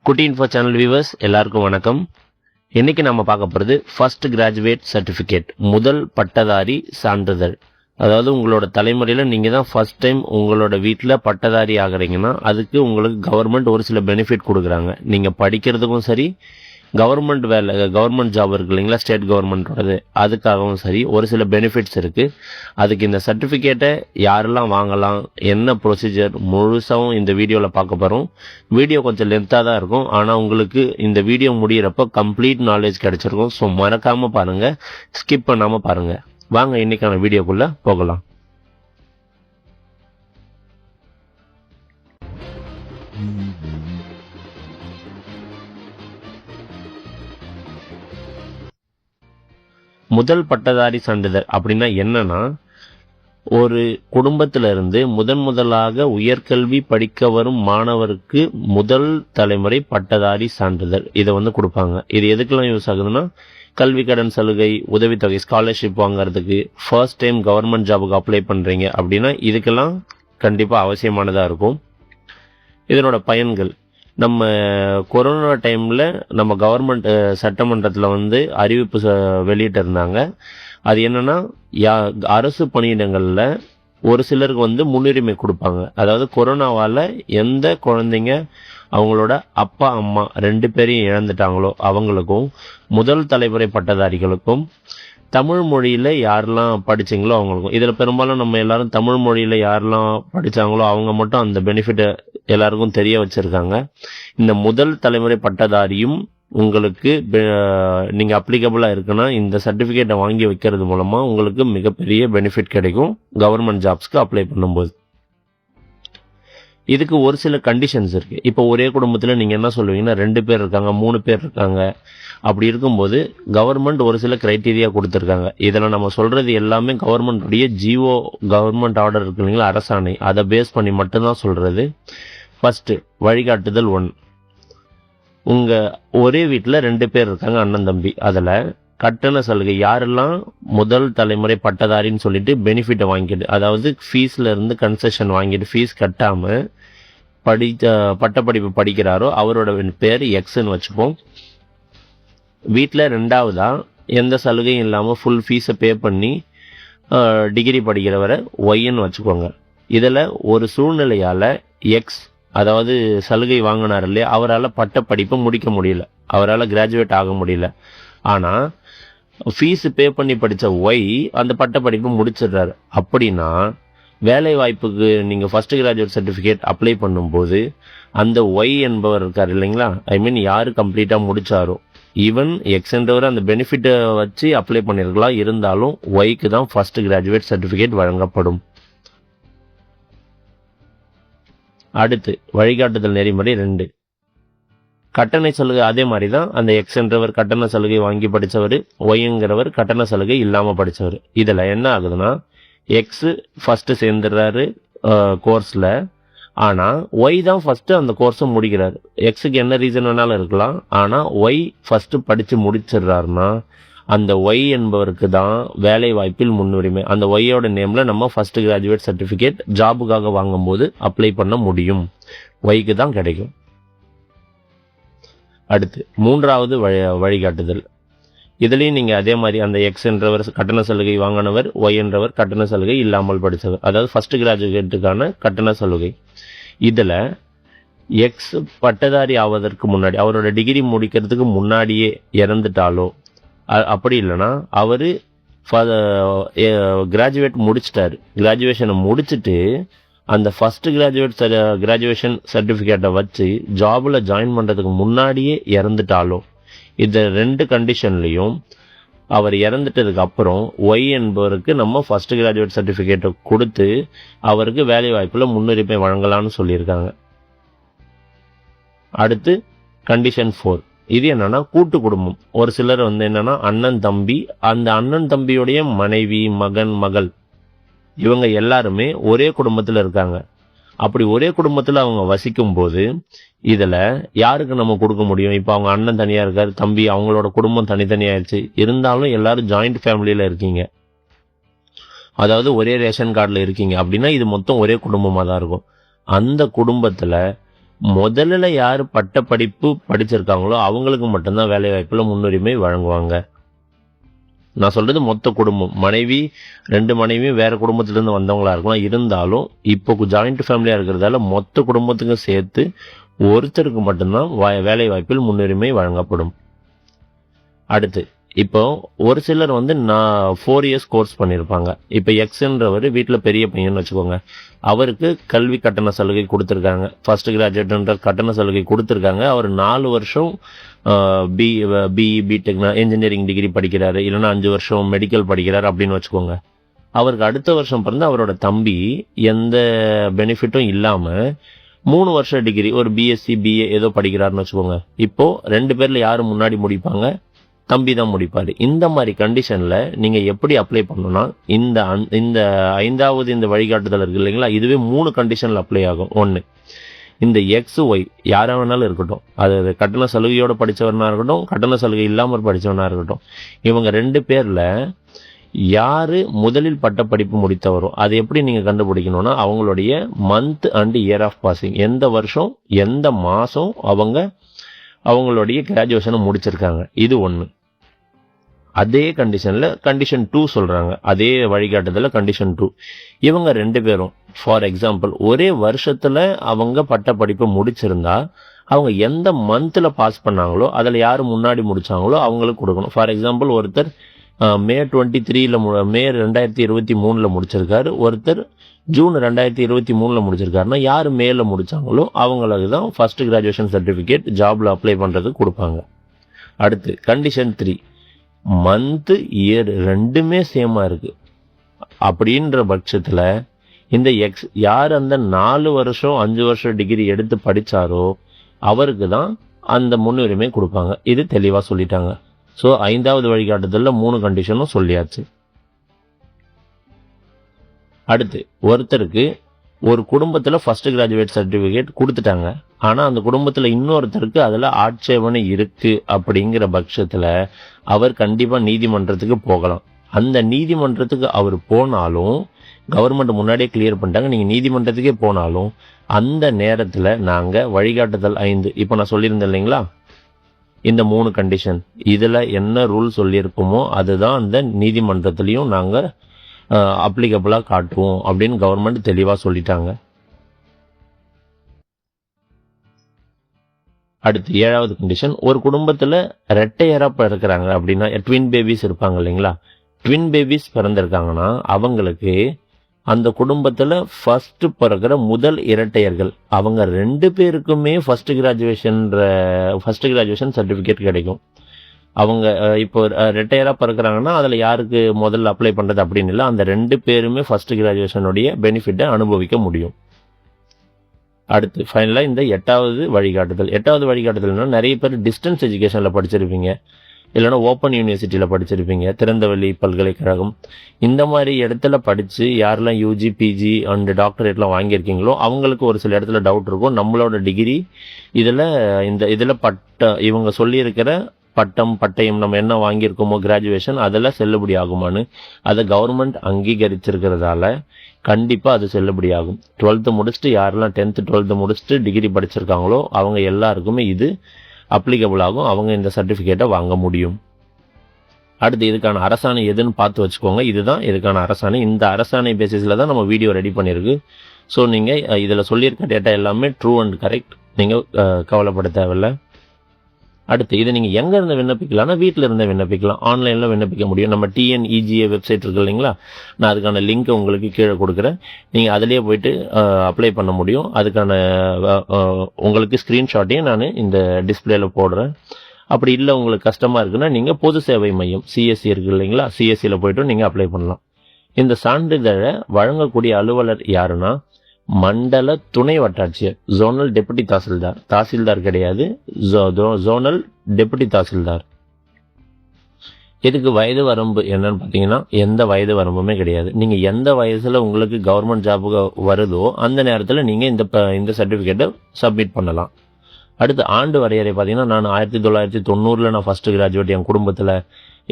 குட்டி info channel viewers எல்லாருக்கும் வணக்கம். இன்னைக்கு நம்ம பார்க்க போகிறது ஃபர்ஸ்ட் கிராஜுவேட் சர்டிஃபிகேட், முதல் பட்டதாரி சான்றிதழ். அதாவது உங்களோட தலைமுறையில் நீங்கள் தான் ஃபர்ஸ்ட் டைம் உங்களோட வீட்டில் பட்டதாரி ஆகிறீங்கன்னா அதுக்கு உங்களுக்கு கவர்மெண்ட் ஒரு சில பெனிஃபிட் கொடுக்குறாங்க. நீங்கள் படிக்கிறதுக்கும் சரி, கவர்மெண்ட் வேலை, கவர்மெண்ட் ஜாப் இருக்கு இல்லைங்களா, ஸ்டேட் கவர்மெண்ட்டோடது, அதுக்காகவும் சரி ஒரு சில பெனிஃபிட்ஸ் இருக்குது. அதுக்கு இந்த சர்டிஃபிகேட்டை யாரெல்லாம் வாங்கலாம், என்ன ப்ரொசீஜர், முழுசாகவும் இந்த வீடியோவில் பார்க்க போகிறோம். வீடியோ கொஞ்சம் லென்த்தாக தான் இருக்கும், ஆனால் உங்களுக்கு இந்த வீடியோ முடிகிறப்போ கம்ப்ளீட் நாலேஜ் கிடச்சிருக்கும். ஸோ மறக்காமல் பாருங்கள், ஸ்கிப் பண்ணாமல் பாருங்கள். வாங்க இன்னைக்கான வீடியோக்குள்ளே போகலாம். முதல் பட்டதாரி சான்றிதழ் அப்படின்னா என்னன்னா, ஒரு குடும்பத்தில இருந்து முதலாக உயர்கல்வி படிக்க வரும் மாணவருக்கு முதல் தலைமுறை பட்டதாரி சான்றிதழ் இதை கொடுப்பாங்க. இது எதுக்கெல்லாம் யூஸ் ஆகுதுன்னா, கல்வி கடன் சலுகை, உதவித்தொகை, ஸ்காலர்ஷிப் வாங்குறதுக்கு, ஃபர்ஸ்ட் டைம் கவர்மெண்ட் ஜாபுக்கு அப்ளை பண்ணுறீங்க அப்படின்னா இதுக்கெல்லாம் கண்டிப்பாக அவசியமானதாக இருக்கும். இதனோட பயன்கள், நம்ம கொரோனா டைமில் நம்ம கவர்மெண்ட் சட்டமன்றத்தில் அறிவிப்பு வெளியிட்டிருந்தாங்க. அது என்னன்னா, அரசு பணியிடங்களில் ஒரு சிலருக்கு முன்னுரிமை கொடுப்பாங்க. அதாவது கொரோனாவால் எந்த குழந்தைங்க அவங்களோட அப்பா அம்மா 2 பேரையும் இழந்துட்டாங்களோ அவங்களுக்கும், முதல் தலைமுறை பட்டதாரிகளுக்கும், தமிழ் மொழியில் யாரெல்லாம் படிச்சிங்களோ அவங்களுக்கும். இதில் பெரும்பாலும் நம்ம எல்லாரும் தமிழ் மொழியில் யாரெல்லாம் படித்தாங்களோ அவங்க மட்டும் அந்த பெனிஃபிட்டை எல்லாருக்கும் தெரிய வச்சுருக்காங்க. இந்த முதல் தலைமுறை பட்டதாரியும் உங்களுக்கு நீங்கள் அப்ளிகபிளாக இருக்குன்னா இந்த சர்டிஃபிகேட்டை வாங்கி வைக்கிறது மூலமாக உங்களுக்கு மிகப்பெரிய பெனிஃபிட் கிடைக்கும் கவர்மெண்ட் ஜாப்ஸ்க்கு அப்ளை பண்ணும்போது. இதுக்கு ஒரு சில கண்டிஷன்ஸ் இருக்குது. இப்போ ஒரே குடும்பத்தில் நீங்கள் என்ன சொல்லுவீங்கன்னா, 2 பேர் இருக்காங்க, 3 பேர் இருக்காங்க. அப்படி இருக்கும்போது கவர்மெண்ட் ஒரு சில கிரைட்டீரியா கொடுத்துருக்காங்க. இதில் நம்ம சொல்கிறது எல்லாமே கவர்மெண்ட்டுடைய ஜிஓ, கவர்மெண்ட் ஆர்டர் இருக்கு இல்லைங்களா, அரசாணை, அதை பேஸ் பண்ணி மட்டும்தான் சொல்கிறது. ஃபஸ்ட்டு வழிகாட்டுதல் 1. உங்கள் ஒரே வீட்டில் 2 பேர் இருக்காங்க, அண்ணன் தம்பி. அதில் கட்டண சலுகை, யாரெல்லாம் முதல் தலைமுறை பட்டதாரின்னு சொல்லிட்டு பெனிஃபிட்டை வாங்கிட்டு, அதாவது ஃபீஸில் இருந்து கன்செஷன் வாங்கிட்டு ஃபீஸ் கட்டாமல் பட்டப்படிப்பு படிக்கிறாரோ அவரோட பேர் எக்ஸ்ன்னு வச்சுப்போம். வீட்டில் 2ஆவதா எந்த சலுகையும் இல்லாமல் ஃபுல் ஃபீஸை பே பண்ணி டிகிரி படிக்கிறவரை ஒய்ன்னு வச்சுக்கோங்க. இதில் ஒரு சூழ்நிலையால் எக்ஸ், அதாவது சலுகை வாங்கினார் இல்லையா, அவரால் பட்டப்படிப்பை முடிக்க முடியல, அவரால் கிராஜுவேட் ஆக முடியல. ஆனால் ஃபீஸு பே பண்ணி படித்த ஒய் அந்த பட்டப்படிப்பை முடிச்சிடுறாரு. அப்படின்னா வேலை வாய்ப்புக்கு நீங்கள் ஃபர்ஸ்ட் கிராஜுவேட் சர்டிஃபிகேட் அப்ளை பண்ணும்போது அந்த ஒய் என்பவர் இருக்கார் இல்லைங்களா, யார் கம்ப்ளீட்டாக முடித்தாரோ, ஈவன் எக்ஸ்ன்றவர் அந்த பெனிஃபிட்டை வச்சு அப்ளை பண்ணியிருக்கலாம், இருந்தாலும் ஒய்க்கு தான் ஃபர்ஸ்ட் கிராஜுவேட் சர்டிஃபிகேட் வழங்கப்படும். அடுத்து வழிகாட்டுதல் நெறிமுறை 2. கட்டண சலுகை அதே மாதிரி தான். அந்த எக்ஸ்ன்றவர் கட்டண சலுகை வாங்கி படித்தவர், ஒய்ங்கிறவர் கட்டண சலுகை இல்லாமல் படித்தவர். இதில் என்ன ஆகுதுன்னா, எக்ஸு ஃபஸ்ட்டு சேர்ந்துடுறாரு கோர்ஸில், ஆனால் ஒய் தான் ஃபஸ்ட்டு அந்த கோர்ஸை முடிக்கிறாரு. எக்ஸுக்கு என்ன ரீசன் வேணாலும் இருக்கலாம், ஆனால் ஒய் ஃபஸ்ட்டு படித்து முடிச்சிடுறாருன்னா அந்த ஒய் என்பவருக்கு தான் வேலை வாய்ப்பில் முன்னுரிமை. அந்த ஒய்யோட நேமில் நம்ம ஃபர்ஸ்ட் கிராஜுவேட் சர்டிஃபிகேட் ஜாபுக்காக வாங்கும்போது அப்ளை பண்ண முடியும், ஒய்க்கு தான் கிடைக்கும். அடுத்து 3ஆவது வழிகாட்டுதல். இதுலேயும் நீங்கள் அதே மாதிரி அந்த எக்ஸ் என்றவர் கட்டண சலுகை வாங்கினவர், ஒய் என்றவர் கட்டண சலுகை இல்லாமல் படித்தவர், அதாவது ஃபர்ஸ்ட் கிராஜுவேட்டுக்கான கட்டண சலுகை. இதில் எக்ஸ் பட்டதாரி ஆவதற்கு முன்னாடி, அவரோட டிகிரி முடிக்கிறதுக்கு முன்னாடியே இறந்துட்டாலோ, அப்படி இல்லைன்னா அவர் கிராஜுவேட் முடிச்சிட்டாரு, கிராஜுவேஷனை முடிச்சுட்டு அந்த ஃபர்ஸ்ட் கிராஜுவேஷன் சர்டிஃபிகேட்டை வச்சு ஜாபில் ஜாயின் பண்ணுறதுக்கு முன்னாடியே இறந்துட்டாலும், இந்த 2 கண்டிஷன்லையும் அவர் இறந்துட்டதுக்கு அப்புறம் ஒய் என்பவருக்கு நம்ம ஃபர்ஸ்ட் கிராஜுவேட் சர்டிஃபிகேட்டை கொடுத்து அவருக்கு வேலை வாய்ப்பில் முன்னுரிமை வழங்கலாம்னு சொல்லியிருக்காங்க. அடுத்து கண்டிஷன் 4. இது என்னன்னா, கூட்டு குடும்பம். ஒரு சிலர் என்னன்னா அண்ணன் தம்பி, அந்த அண்ணன் தம்பியுடைய மனைவி, மகன், மகள், இவங்க எல்லாருமே ஒரே குடும்பத்தில் இருக்காங்க. அப்படி ஒரே குடும்பத்தில் அவங்க வசிக்கும் போது இதில் யாருக்கு நம்ம கொடுக்க முடியும்? இப்போ அவங்க அண்ணன் தனியாக இருக்காரு, தம்பி, அவங்களோட குடும்பம் தனித்தனியாகிடுச்சு, இருந்தாலும் எல்லாரும் ஜாயிண்ட் ஃபேமிலியில் இருக்கீங்க, அதாவது ஒரே ரேஷன் கார்டில் இருக்கீங்க அப்படின்னா இது மொத்தம் ஒரே குடும்பமாக தான் இருக்கும். அந்த குடும்பத்தில் முதல்ல யாரு பட்ட படிப்பு படிச்சிருக்காங்களோ அவங்களுக்கு மட்டும்தான் வேலை வாய்ப்புல முன்னுரிமை வழங்குவாங்க. நான் சொல்றது மொத்த குடும்பம், மனைவி 2 மனைவியும் வேற குடும்பத்திலிருந்து வந்தவங்களா இருக்கலாம், இருந்தாலும் இப்போ ஜாயிண்ட் ஃபேமிலியா இருக்கிறதால மொத்த குடும்பத்துக்கும் சேர்த்து ஒருத்தருக்கு மட்டும்தான் வேலை வாய்ப்பில் முன்னுரிமை வழங்கப்படும். அடுத்து இப்போ ஒரு சிலர் நான் 4 இயர்ஸ் கோர்ஸ் பண்ணியிருப்பாங்க. இப்போ எக்ஸ்ன்றவர் வீட்டில் பெரிய பையன் வச்சுக்கோங்க, அவருக்கு கல்வி கட்டண சலுகை கொடுத்துருக்காங்க, ஃபர்ஸ்ட் கிராஜுவேட்ன்ற கட்டண சலுகை கொடுத்துருக்காங்க. அவர் 4 வருஷம் பிஇ பிடெக் இன்ஜினியரிங் டிகிரி படிக்கிறாரு, இல்லைன்னா 5 வருஷம் மெடிக்கல் படிக்கிறாரு அப்படின்னு வச்சுக்கோங்க. அவருக்கு அடுத்த வருஷம் பிறந்து அவரோட தம்பி எந்த பெனிஃபிட்டும் இல்லாமல் 3 வருஷம் டிகிரி ஒரு பிஎஸ்சி பிஏ ஏதோ படிக்கிறாருன்னு வச்சுக்கோங்க. இப்போ 2 பேர்ல யாரு முன்னாடி முடிப்பாங்க? தம்பி தான் முடிப்பாரு. இந்த மாதிரி கண்டிஷன்ல நீங்க எப்படி அப்ளை பண்ணணும்னா, இந்த 5வது இந்த வழிகாட்டுதல் இருக்கு இல்லைங்களா, இதுவே 3 கண்டிஷன்ல அப்ளை ஆகும். 1, இந்த எக்ஸ் ஒய் யாரா வேணாலும் இருக்கட்டும், அது கட்டண சலுகையோட படிச்சவனா இருக்கட்டும், கட்டண சலுகை இல்லாமல் படிச்சவனா இருக்கட்டும், இவங்க 2 பேர்ல யாரு முதலில் பட்டப்படிப்பு முடித்தவரோ அது எப்படி நீங்க கண்டுபிடிக்கணும்னா, அவங்களுடைய month and year of passing, எந்த வருஷம் எந்த மாசம் அவங்களுடைய கிராஜுவேஷனை முடிச்சிருக்காங்க. இது 1. அதே கண்டிஷன்ல கண்டிஷன் 2 சொல்றாங்க, அதே வழிகாட்டுதல கண்டிஷன் 2, இவங்க 2 பேரும் ஃபார் எக்ஸாம்பிள் ஒரே வருஷத்துல அவங்க பட்ட படிப்பு முடிச்சிருந்தா அவங்க எந்த மந்த்ல பாஸ் பண்ணாங்களோ அதுல யாரு முன்னாடி முடிச்சாங்களோ அவங்களுக்கு கொடுக்கணும். ஃபார் எக்ஸாம்பிள் ஒருத்தர் மே 23ல மே 2023ல முடிச்சிருக்காரு, ஒருத்தர் ஜூன் 2023ல முடிச்சிருக்காருன்னா யாரு மேல முடிச்சாங்களோ அவங்களுக்கு தான் ஃபர்ஸ்ட் கிராஜுவேஷன் சர்டிபிகேட் ஜாப்ல அப்ளை பண்றதுக்கு கொடுப்பாங்க. அடுத்து கண்டிஷன் 3, மந்த் இயர் 2மே சேமா இருக்கு அப்படின்ற பட்சத்துல இந்த எக்ஸ் யார் அந்த 4 வருஷம் 5 வருஷம் டிகிரி எடுத்து படிச்சாரோ அவருக்கு தான் அந்த முன்னுரிமை கொடுப்பாங்க. இது தெளிவா சொல்லிட்டாங்க. ஸோ 5வது வழிகாட்டுதல்ல 3 கண்டிஷனும் சொல்லியாச்சு. அடுத்து ஒருத்தருக்கு ஒரு குடும்பத்துல ஃபர்ஸ்ட் கிராஜுவேட் சர்டிபிகேட் கொடுத்துட்டாங்க, ஆனா அந்த குடும்பத்துல இன்னொருத்தருக்கு அதுல ஆட்சேபனை இருக்கு அப்படிங்கிற பட்சத்துல அவர் கண்டிப்பா நீதிமன்றத்துக்கு போகலாம். அந்த நீதிமன்றத்துக்கு அவர் போனாலும் கவர்மெண்ட் முன்னாடியே கிளியர் பண்ணிட்டாங்க, நீங்க நீதிமன்றத்துக்கே போனாலும் அந்த நேரத்துல நாங்க வழிகாட்டுதல் 5 இப்ப நான் சொல்லியிருந்தேன் இல்லைங்களா, இந்த 3 கண்டிஷன் இதுல என்ன ரூல் சொல்லியிருக்குமோ அதுதான் அந்த நீதிமன்றத்திலையும் நாங்க அப்ளிகபிளா காட்டுவோம் அப்படின்னு கவர்மெண்ட் தெளிவா சொல்லிட்டாங்க. அடுத்து 7வது கண்டிஷன், ஒரு குடும்பத்துல ரெட்டையரா பிறக்கிறாங்க அப்படின்னா ட்வின் பேபிஸ் இருப்பாங்க இல்லைங்களா, ட்வின் பேபிஸ் பிறந்திருக்காங்கன்னா அவங்களுக்கு அந்த குடும்பத்துல ஃபர்ஸ்ட் பிறக்கிற முதல் இரட்டையர்கள் அவங்க 2 பேருக்குமே ஃபர்ஸ்ட் கிராஜுவேஷன் சர்டிபிகேட் கிடைக்கும். அவங்க இப்போ ரிட்டையரா பிறக்கிறாங்கன்னா அதுல யாருக்கு முதல்ல அப்ளை பண்றது அப்படின்னு இல்லை, அந்த 2 பேருமே ஃபர்ஸ்ட் கிராஜுவேஷனுடைய பெனிஃபிட்டை அனுபவிக்க முடியும். அடுத்து ஃபைனலா இந்த 8வது வழிகாட்டுதல்னா நிறைய பேர் டிஸ்டன்ஸ் எஜுகேஷன்ல படிச்சிருப்பீங்க, இல்லைன்னா ஓப்பன் யூனிவர்சிட்டியில படிச்சிருப்பீங்க, திறந்தவெளி பல்கலைக்கழகம், இந்த மாதிரி இடத்துல படிச்சு யாரெல்லாம் யூஜி பிஜி அண்ட் டாக்டரேட்லாம் வாங்கியிருக்கீங்களோ அவங்களுக்கு ஒரு சில இடத்துல டவுட் இருக்கும், நம்மளோட டிகிரி இதுல இவங்க சொல்லியிருக்கிற பட்டயம் நம்ம என்ன வாங்கியிருக்கோமோ கிராஜுவேஷன் அதெல்லாம் செல்லுபடி ஆகுமான்னு. அதை கவர்மெண்ட் அங்கீகரிச்சிருக்கிறதால கண்டிப்பா அது செல்லுபடி ஆகும். 12th முடிச்சுட்டு யாரெல்லாம் 10th 12th முடிச்சுட்டு டிகிரி படிச்சிருக்காங்களோ அவங்க எல்லாருக்குமே இது அப்ளிகபிள் ஆகும், அவங்க இந்த சர்டிபிகேட்டை வாங்க முடியும். அடுத்து இதுக்கான அரசாணை எதுன்னு பார்த்து வச்சுக்கோங்க, இதுதான் இதுக்கான அரசாணை. இந்த அரசாணை பேசிஸ்ல தான் நம்ம வீடியோ ரெடி பண்ணியிருக்கு. ஸோ நீங்க இதுல சொல்லியிருக்க டேட்டா எல்லாமே ட்ரூ அண்ட் கரெக்ட், நீங்க கவலைப்பட தேவையில்லை. அடுத்து இதை நீங்க எங்க இருந்து விண்ணப்பிக்கலாம்னா வீட்டில இருந்து விண்ணப்பிக்கலாம், ஆன்லைன்ல விண்ணப்பிக்க முடியும். நம்ம டிஎன்இஜிஏ வெப்சைட் இருக்கு இல்லைங்களா, நான் அதுக்கான லிங்க் உங்களுக்கு கீழே கொடுக்குறேன், நீங்க அதிலேயே போயிட்டு அப்ளை பண்ண முடியும். அதுக்கான உங்களுக்கு ஸ்கிரீன்ஷாட்டையும் நான் இந்த டிஸ்பிளேல போடுறேன். அப்படி இல்லை உங்களுக்கு கஷ்டமா இருக்குன்னா நீங்க பொது சேவை மையம் சிஎஸ்சி இருக்கு இல்லைங்களா, சிஎஸ்சியில் போயிட்டு நீங்க அப்ளை பண்ணலாம். இந்த சான்றிதழை வழங்கக்கூடிய அலுவலர் யாருன்னா மண்டல துணை வட்டாட்சியர், ஜோனல் டெபுட்டி தாசில்தார் கிடையாது, ஜோனல் டெபுட்டி தாசில்தார். இதுக்கு வயது வரம்பு என்னன்னு பார்த்தீங்கன்னா எந்த வயது வரம்புமே கிடையாது. நீங்க எந்த வயசுல உங்களுக்கு கவர்மெண்ட் ஜாபுக்கு வருதோ அந்த நேரத்தில் நீங்க இந்த சர்டிபிகேட்டை சப்மிட் பண்ணலாம். அடுத்து ஆண்டு வரையறை பார்த்தீங்கன்னா நான் 1990 நான் ஃபர்ஸ்ட் கிராஜுவேட் என் குடும்பத்தில்,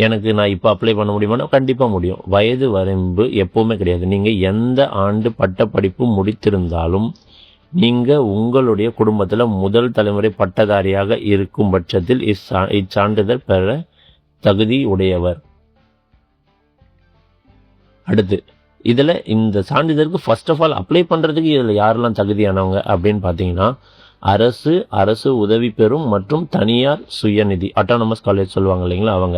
எனக்கு நான் இப்போ அப்ளை பண்ண முடியுமானா கண்டிப்பாக முடியும். வயது வரம்பு எப்பவுமே கிடையாது. நீங்கள் எந்த ஆண்டு பட்ட படிப்பு முடித்திருந்தாலும் நீங்கள் உங்களுடைய குடும்பத்தில் முதல் தலைமுறை பட்டதாரியாக இருக்கும் பட்சத்தில் இச்சான்றிதழ் பெற தகுதி உடையவர். அடுத்து இதில் இந்த சான்றிதழுக்கு ஃபர்ஸ்ட் ஆஃப் ஆல் அப்ளை பண்ணுறதுக்கு இதில் யாரெல்லாம் தகுதியானவங்க அப்படின்னு பார்த்தீங்கன்னா, அரசு உதவி பெறும் மற்றும் தனியார் சுயநிதி அட்டானமஸ் காலேஜ் சொல்லுவாங்க இல்லைங்களா, அவங்க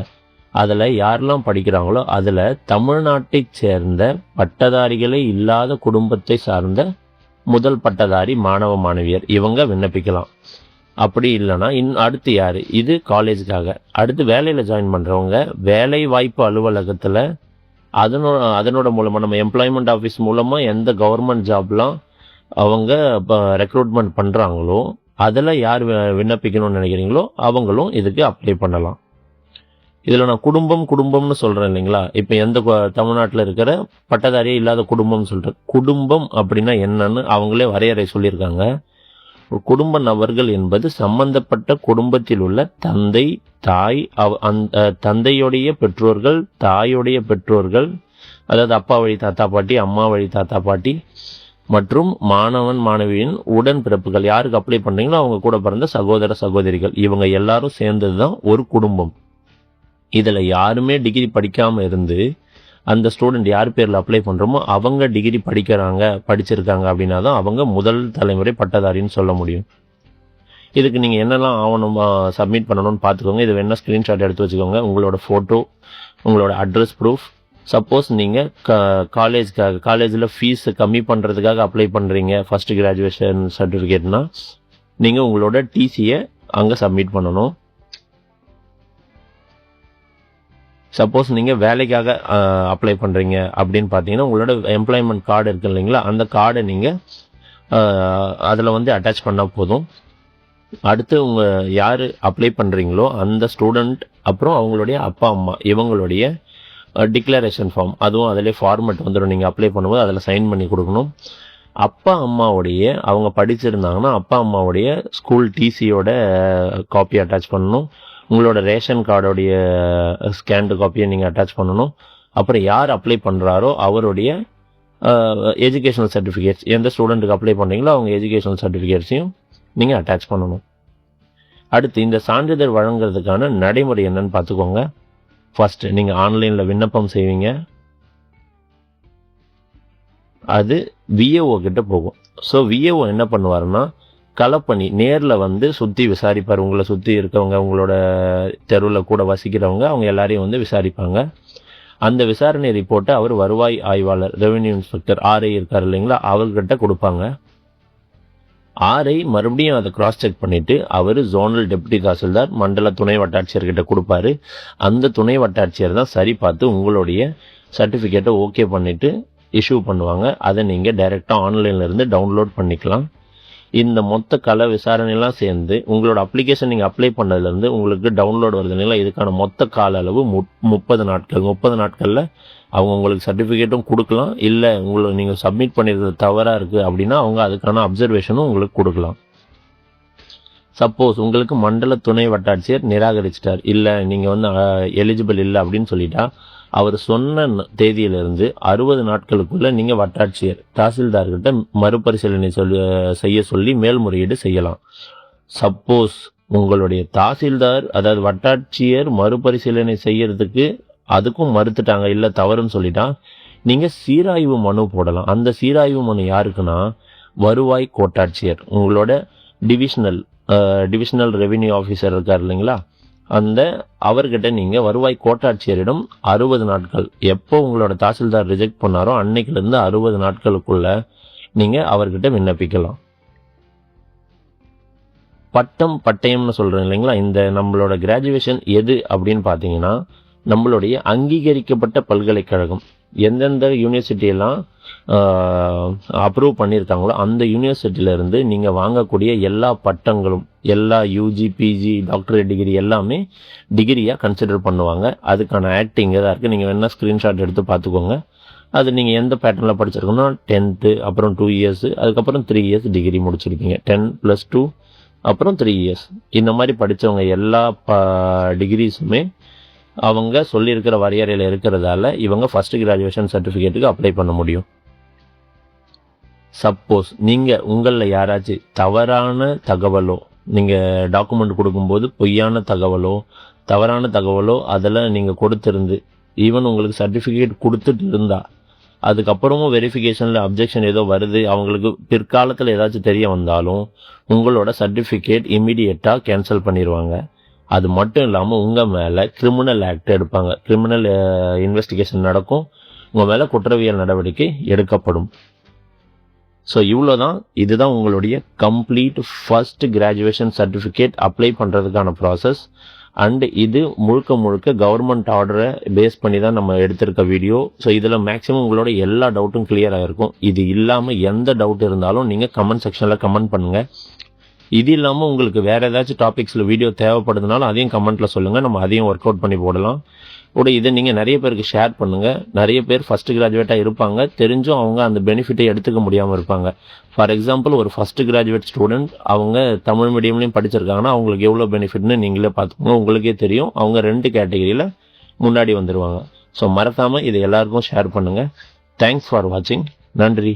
அதில் யாரெல்லாம் படிக்கிறாங்களோ அதில் தமிழ்நாட்டை சேர்ந்த பட்டதாரிகளே இல்லாத குடும்பத்தை சார்ந்த முதல் பட்டதாரி மாணவ மாணவியர் இவங்க விண்ணப்பிக்கலாம். அப்படி இல்லைன்னா அடுத்து யார், இது காலேஜுக்காக. அடுத்து வேலையில் ஜாயின் பண்ணுறவங்க வேலை வாய்ப்பு அலுவலகத்தில் அதனோட மூலமாக நம்ம எம்ப்ளாய்மெண்ட் ஆஃபீஸ் மூலமாக எந்த கவர்மெண்ட் ஜாப்லாம் அவங்க ரெக்ரூட்மெண்ட் பண்ணுறாங்களோ அதில் யார் விண்ணப்பிக்கணும்னு நினைக்கிறீங்களோ அவங்களும் இதுக்கு அப்ளை பண்ணலாம். இதில் நான் குடும்பம்னு சொல்கிறேன் இல்லைங்களா, இப்போ எந்த தமிழ்நாட்டில் இருக்கிற பட்டதாரியே இல்லாத குடும்பம்னு சொல்கிறேன். குடும்பம் அப்படின்னா என்னன்னு அவங்களே வரையறை சொல்லியிருக்காங்க. குடும்ப நபர்கள் என்பது சம்பந்தப்பட்ட குடும்பத்தில் உள்ள தந்தை, தாய், தந்தையுடைய பெற்றோர்கள், தாயுடைய பெற்றோர்கள், அதாவது அப்பா வழி தாத்தா பாட்டி, அம்மா வழி தாத்தா பாட்டி மற்றும் மாணவன் மாணவியின் உடன் பிறப்புகள். யாருக்கு அப்ளை பண்ணுறீங்களோ அவங்க கூட பிறந்த சகோதர சகோதரிகள், இவங்க எல்லாரும் சேர்ந்தது தான் ஒரு குடும்பம். இதில் யாருமே டிகிரி படிக்காமல் இருந்து அந்த ஸ்டூடெண்ட் யார் பேரில் அப்ளை பண்ணுறோமோ அவங்க டிகிரி படிச்சிருக்காங்க அப்படின்னா தான் அவங்க முதல் தலைமுறை பட்டதாரின்னு சொல்ல முடியும். இதுக்கு நீங்கள் என்னெல்லாம் ஆவணம் சப்மிட் பண்ணணும்னு பார்த்துக்கோங்க. இது வேணால் ஸ்க்ரீன்ஷாட் எடுத்து வச்சுக்கோங்க. உங்களோட ஃபோட்டோ, உங்களோட அட்ரஸ் ப்ரூஃப். சப்போஸ் நீங்கள் காலேஜில் ஃபீஸ் கம்மி பண்ணுறதுக்காக அப்ளை பண்ணுறீங்க ஃபஸ்ட் கிராஜுவேஷன் சர்டிஃபிகேட்னா நீங்கள் உங்களோட டிசியை அங்கே சப்மிட் பண்ணணும். சப்போஸ் நீங்கள் வேலைக்காக அப்ளை பண்ணுறீங்க அப்படின்னு பார்த்தீங்கன்னா உங்களோட எம்ப்ளாய்மெண்ட் கார்டு இருக்கு இல்லைங்களா, அந்த கார்டை நீங்கள் அதில் அட்டாச் பண்ணால் போதும். அடுத்து யார் அப்ளை பண்ணுறீங்களோ அந்த ஸ்டூடெண்ட் அப்புறம் அவங்களுடைய அப்பா அம்மா இவங்களுடைய டிக்ளரேஷன் ஃபார்ம், அதுவும் அதிலே ஃபார்மெட் வந்துடும். நீங்கள் அப்ளை பண்ணும்போது அதில் சைன் பண்ணி கொடுக்கணும். அப்பா அம்மாவுடைய அவங்க படிச்சிருந்தாங்கன்னா அப்பா அம்மாவுடைய ஸ்கூல் டிசியோட காப்பி அட்டாச் பண்ணணும். உங்களோட ரேஷன் கார்டோடைய ஸ்கேன்டு காப்பியை நீங்கள் அட்டாச் பண்ணணும். அப்புறம் யார் அப்ளை பண்ணுறாரோ அவருடைய எஜுகேஷனல் சர்டிஃபிகேட்ஸ், எந்த ஸ்டூடெண்ட்டுக்கு அப்ளை பண்ணுறீங்களோ அவங்க எஜுகேஷனல் சர்டிஃபிகேட்ஸையும் நீங்கள் அட்டாச் பண்ணணும். அடுத்து இந்த சான்றிதழ் வழங்குறதுக்கான நடைமுறை என்னன்னு பார்த்துக்கோங்க. ஃபர்ஸ்ட் நீங்கள் ஆன்லைனில் விண்ணப்பம் செய்வீங்க. அது விஏஓ கிட்ட போகும். ஸோ விஏஓ என்ன பண்ணுவாருன்னா களப்பணி நேரில் சுற்றி விசாரிப்பார். உங்களை சுற்றி இருக்கவங்க, உங்களோட தெருவில் கூட வசிக்கிறவங்க, அவங்க எல்லாரையும் விசாரிப்பாங்க. அந்த விசாரணை ரிப்போர்ட்டை அவர் வருவாய் ஆய்வாளர், ரெவென்யூ இன்ஸ்பெக்டர் ஆர்ஐ இருக்கார் இல்லைங்களா, அவர்கிட்ட கொடுப்பாங்க. ஆர்ஐ மறுபடியும் அதை கிராஸ் செக் பண்ணிவிட்டு அவர் ஜோனல் டெப்யூட்டி தாசில்தார், மண்டல துணை வட்டாட்சியர்கிட்ட கொடுப்பாரு. அந்த துணை வட்டாட்சியர் தான் சரி பார்த்து உங்களுடைய சர்டிஃபிகேட்டை ஓகே பண்ணிவிட்டு இஷ்யூ பண்ணுவாங்க. அதை நீங்கள் டைரெக்டாக ஆன்லைன்லேருந்து டவுன்லோட் பண்ணிக்கலாம். இந்த மொத்த கள விசாரணையெல்லாம் சேர்ந்து உங்களோட அப்ளிகேஷன் நீங்கள் அப்ளை பண்ணதுலேருந்து உங்களுக்கு டவுன்லோட் வருதுங்களா, இதுக்கான மொத்த கால அளவு 30 நாட்கள். 30 நாட்களில் அவங்க உங்களுக்கு சர்டிஃபிகேட்டும் கொடுக்கலாம். இல்லை நீங்கள் சப்மிட் பண்ணிடுறது தவறாக இருக்குது அப்படின்னா அவங்க அதுக்கான அப்சர்வேஷனும் உங்களுக்கு கொடுக்கலாம். சப்போஸ் உங்களுக்கு மண்டல துணை வட்டாட்சியர் நிராகரிச்சிட்டார், இல்லை நீங்கள் எலிஜிபிள் இல்லை அப்படின்னு சொல்லிட்டா அவர் சொன்ன தேதியிலிருந்து 60 நாட்களுக்குள்ள நீங்கள் வட்டாட்சியர் தாசில்தார்கிட்ட மறுபரிசீலனை செய்ய சொல்லி மேல்முறையீடு செய்யலாம். சப்போஸ் உங்களுடைய தாசில்தார் அதாவது வட்டாட்சியர் மறுபரிசீலனை செய்யறதுக்கு அதுக்கும் மறுத்துட்டாங்க, இல்லை தவறுன்னு சொல்லிட்டா நீங்கள் சீராய்வு மனு போடலாம். அந்த சீராய்வு மனு யாருக்குன்னா வருவாய் கோட்டாட்சியர், உங்களோட டிவிஷனல் ரெவென்யூ ஆஃபீஸர் இருக்கார் இல்லைங்களா, அந்த அவர்கிட்ட நீங்கள் வருவாய் கோட்டாட்சியரிடம் 60 நாட்கள், எப்போ உங்களோட தாசில்தார் ரிஜெக்ட் பண்ணாரோ அன்னைக்கிலேருந்து 60 நாட்களுக்குள்ள நீங்கள் அவர்கிட்ட விண்ணப்பிக்கலாம். பட்டயம்னு சொல்கிறேன் இல்லைங்களா, இந்த நம்மளோட கிராஜுவேஷன் எது அப்படின்னு பார்த்தீங்கன்னா நம்மளுடைய அங்கீகரிக்கப்பட்ட பல்கலைக்கழகம் எந்தெந்த யூனிவர்சிட்டியெல்லாம் அப்ரூவ் பண்ணியிருக்காங்களோ அந்த யூனிவர்சிட்டியிலேருந்து நீங்கள் வாங்கக்கூடிய எல்லா பட்டங்களும், எல்லா யூஜி பிஜி டாக்டரேட் டிகிரி எல்லாமே டிகிரியாக கன்சிடர் பண்ணுவாங்க. அதுக்கான ஆக்ட் இங்கே தான் இருக்குது. நீங்கள் வேணால் ஸ்க்ரீன்ஷாட் எடுத்து பார்த்துக்கோங்க. அது நீங்கள் எந்த பேட்டர்னில் படிச்சிருக்கோன்னா 10th, அப்புறம் 2 years, அதுக்கப்புறம் 3 years டிகிரி முடிச்சிருக்கீங்க. 10 + 2 அப்புறம் 3 years. இந்த மாதிரி படித்தவங்க எல்லா டிகிரிஸுமே அவங்க சொல்லியிருக்கிற வரையறையில் இருக்கிறதால இவங்க ஃபர்ஸ்ட் கிராஜுவேஷன் சர்டிஃபிகேட்டுக்கு அப்ளை பண்ண முடியும். சப்போஸ் நீங்கள் உங்களில் யாராச்சும் தவறான தகவலோ, நீங்கள் டாக்குமெண்ட் கொடுக்கும்போது பொய்யான தகவலோ அதில் நீங்கள் கொடுத்துருந்து, ஈவன் உங்களுக்கு சர்டிஃபிகேட் கொடுத்துட்டு இருந்தா அதுக்கப்புறமும் வெரிஃபிகேஷனில் அப்ஜெக்ஷன் ஏதோ வருது, அவங்களுக்கு பிற்காலத்தில் ஏதாச்சும் தெரிய வந்தாலும் உங்களோட சர்டிஃபிகேட் இம்மிடியேட்டாக கேன்சல் பண்ணிடுவாங்க. அது மட்டும் இல்லாமல் உங்கள் மேலே கிரிமினல் ஆக்ட் எடுப்பாங்க, கிரிமினல் இன்வெஸ்டிகேஷன் நடக்கும், உங்கள் மேலே குற்றவியல் நடவடிக்கை எடுக்கப்படும். ஸோ இவ்வளோதான், இதுதான் உங்களுடைய complete first graduation certificate apply பண்ணுறதுக்கான ப்ராசஸ். அண்ட் இது முழுக்க கவர்மெண்ட் ஆர்டரை பேஸ் பண்ணி தான் நம்ம எடுத்திருக்க வீடியோ. ஸோ இதில் மேக்ஸிமம் உங்களோட எல்லா டவுட்டும் கிளியர் ஆகிருக்கும். இது இல்லாமல் எந்த டவுட் இருந்தாலும் நீங்கள் கமெண்ட் செக்ஷனில் கமெண்ட் பண்ணுங்கள். இது இல்லாமல் உங்களுக்கு வேறு ஏதாச்சும் டாபிக்ஸில் வீடியோ தேவைப்படுதுனாலும் அதையும் கமெண்ட்டில் சொல்லுங்கள், நம்ம அதையும் ஒர்க் அவுட் பண்ணி போடலாம். இதை நீங்கள் நிறைய பேருக்கு ஷேர் பண்ணுங்கள். நிறைய பேர் ஃபஸ்ட்டு கிராஜுவேட்டாக இருப்பாங்க, தெரிஞ்சும் அவங்க அந்த பெனிஃபிட்டை எடுத்துக்க முடியாமல் இருப்பாங்க. ஃபார் எக்ஸாம்பிள், ஒரு ஃபஸ்ட்டு கிராஜுவேட் ஸ்டூடெண்ட் அவங்க தமிழ் மீடியம்லையும் படிச்சிருக்காங்கன்னா அவங்களுக்கு எவ்வளோ பெனிஃபிட்னு நீங்களே பார்த்துக்கோங்க, உங்களுக்கே தெரியும். அவங்க 2 கேட்டகரியில் முன்னாடி வந்துடுவாங்க. ஸோ மறக்காமல் இதை எல்லாருக்கும் ஷேர் பண்ணுங்கள். தேங்க்ஸ் ஃபார் வாட்சிங். நன்றி.